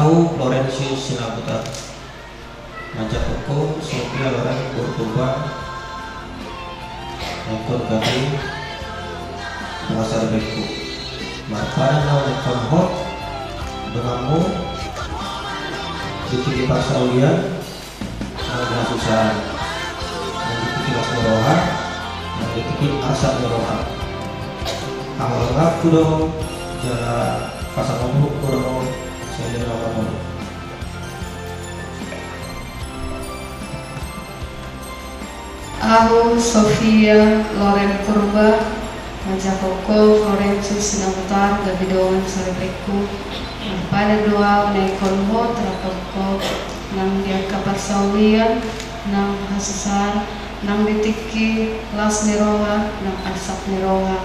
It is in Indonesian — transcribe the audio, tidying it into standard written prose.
Aku Laurentius Sinaputar, ngajak aku Sofia Loren Kurtuba, ekor kaki pasar beku. Marpana lawan ekor hot denganmu dikiki pasaulian dengan susah, yang dikiki mas meroha, yang dikiki asap meroha. Kamu lengkap dong, jalan pasang ngomong kurang saya dengar kamu. Aku Sofia Loren Purba, ngajak koko Laurentius Sinaputar gabidongan sarepeku. Pada doa naik konho terapoko nang dia kapat saulian nang hasasar nang ditiki las niroha nang asak niroha.